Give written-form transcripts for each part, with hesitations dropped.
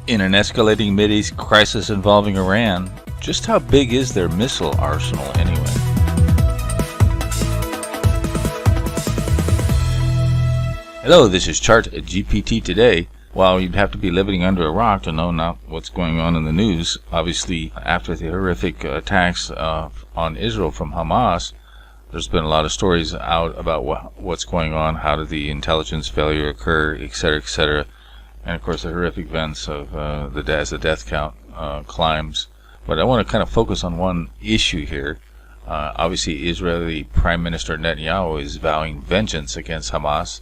In an escalating MidEast crisis involving Iran, just how big is their missile arsenal anyway? Hello, this is Chart GPT Today. While you'd have to be living under a rock to know not what's going on in the news, obviously after the horrific attacks on Israel from Hamas, there's been a lot of stories out about what's going on, how did the intelligence failure occur, etc., etc., and of course the horrific events of as the death count climbs. But I want to kind of focus on one issue here. Obviously, Israeli Prime Minister Netanyahu is vowing vengeance against Hamas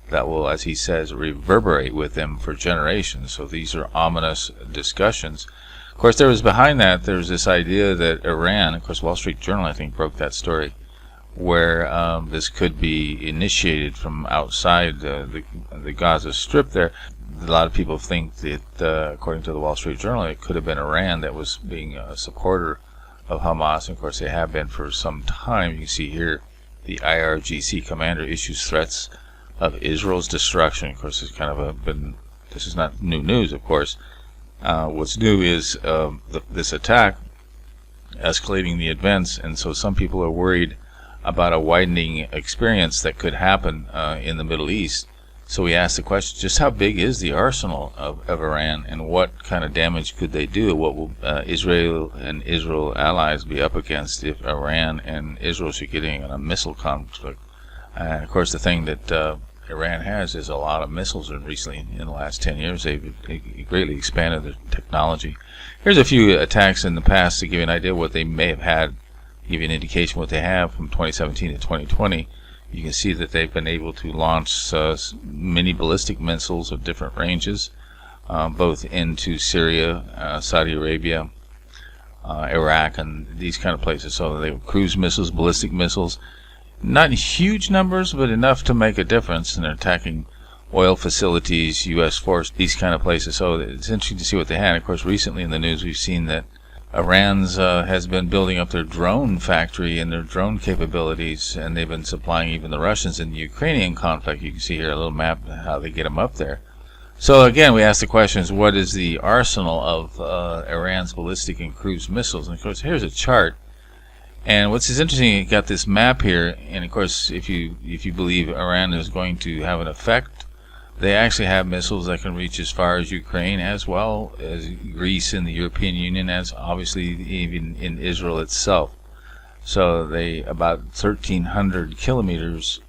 that will, as he says, reverberate with them for generations. So these are ominous discussions. Of course, there's this idea that Iran, of course, Wall Street Journal, I think, broke that story, where this could be initiated from outside the Gaza Strip there. A lot of people think that, according to the Wall Street Journal, it could have been Iran that was being a supporter of Hamas. And of course, they have been for some time. You can see here the IRGC commander issues threats of Israel's destruction. Of course, it's kind of this is not new news, of course. What's new is this attack escalating the events, and so some people are worried about a widening experience that could happen in the Middle East. So we asked the question, just how big is the arsenal of Iran, and what kind of damage could they do? What will Israel and Israel allies be up against if Iran and Israel should get in a missile conflict? And of course, the thing that Iran has is a lot of missiles, and recently, in the last 10 years, they've greatly expanded their technology. Here's a few attacks in the past to give you an idea what they may have had, give you an indication what they have from 2017 to 2020. You can see that they've been able to launch many ballistic missiles of different ranges, both into Syria, Saudi Arabia, Iraq, and these kind of places. So they have cruise missiles, ballistic missiles, not in huge numbers, but enough to make a difference. And they're attacking oil facilities, U.S. force, these kind of places. So it's interesting to see what they had. Of course, recently in the news, we've seen that Iran's has been building up their drone factory and their drone capabilities, and they've been supplying even the Russians in the Ukrainian conflict. You can see here a little map of how they get them up there. So again, we ask the questions, what is the arsenal of Iran's ballistic and cruise missiles? And of course, here's a chart. And what's interesting, you got this map here, and of course, if you believe Iran is going to have an effect, they actually have missiles that can reach as far as Ukraine, as well as Greece and the European Union, as obviously even in Israel itself. So they about 1,300 kilometers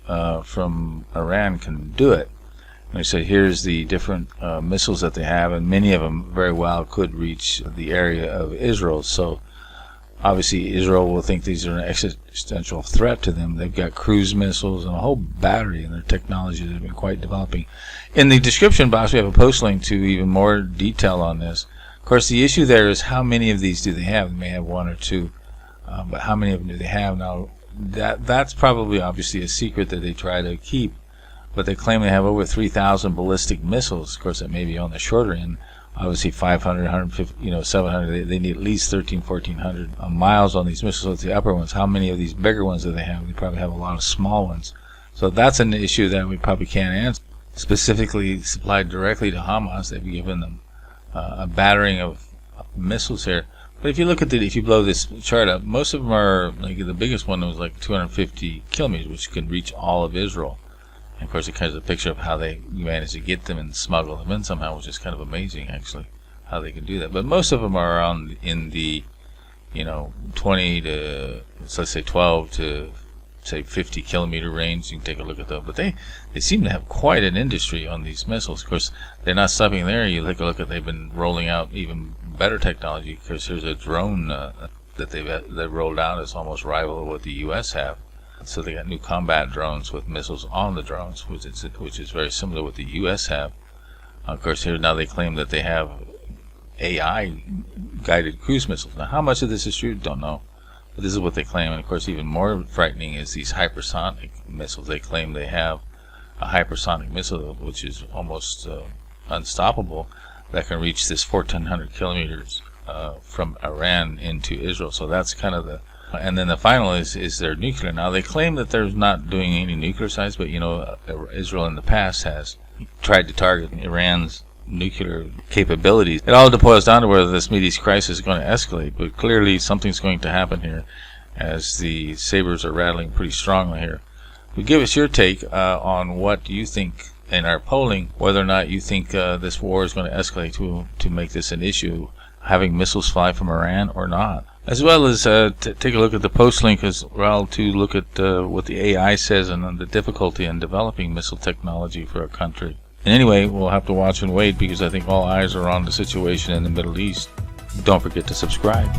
from Iran can do it. And so here's the different missiles that they have, and many of them very well could reach the area of Israel. So obviously, Israel will think these are an existential threat to them. They've got cruise missiles and a whole battery in their technology that have been quite developing. In the description box, we have a post link to even more detail on this. Of course, the issue there is how many of these do they have? They may have one or two, but how many of them do they have? Now, that's probably obviously a secret that they try to keep, but they claim they have over 3,000 ballistic missiles. Of course, that may be on the shorter end. Obviously 500, 150, 700, they need at least 1,400 miles on these missiles. The upper ones, how many of these bigger ones do they have? They probably have a lot of small ones. So that's an issue that we probably can't answer. Specifically supplied directly to Hamas, they've given them a battering of missiles here. But if you look at if you blow this chart up, most of them are, like the biggest one was like 250 kilometers, which can reach all of Israel. And of course, it has a picture of how they managed to get them and smuggle them in somehow, which is kind of amazing, actually, how they can do that. But most of them are in the 20 to, let's say 12 to, say, 50 kilometer range. You can take a look at them. But they seem to have quite an industry on these missiles. Of course, they're not stopping there. You take a look at, they've been rolling out even better technology, because there's a drone that they've rolled out that's almost rival of what the U.S. have. So they got new combat drones with missiles on the drones, which is very similar to what the U.S. have. Of course, here now they claim that they have AI-guided cruise missiles. Now, how much of this is true, don't know. But this is what they claim. And of course, even more frightening is these hypersonic missiles. They claim they have a hypersonic missile, which is almost unstoppable, that can reach this 1,400 kilometers from Iran into Israel. So that's kind of the And then the final is their nuclear. Now, they claim that they're not doing any nuclear sites, but, you know, Israel in the past has tried to target Iran's nuclear capabilities. It all boils down to whether this MidEast crisis is going to escalate, but clearly something's going to happen here as the sabers are rattling pretty strongly here. But give us your take on what you think in our polling, whether or not you think this war is going to escalate to make this an issue, having missiles fly from Iran or not. As well as take a look at the post link as well to look at what the AI says and the difficulty in developing missile technology for a country. And anyway, we'll have to watch and wait because I think all eyes are on the situation in the Middle East. Don't forget to subscribe.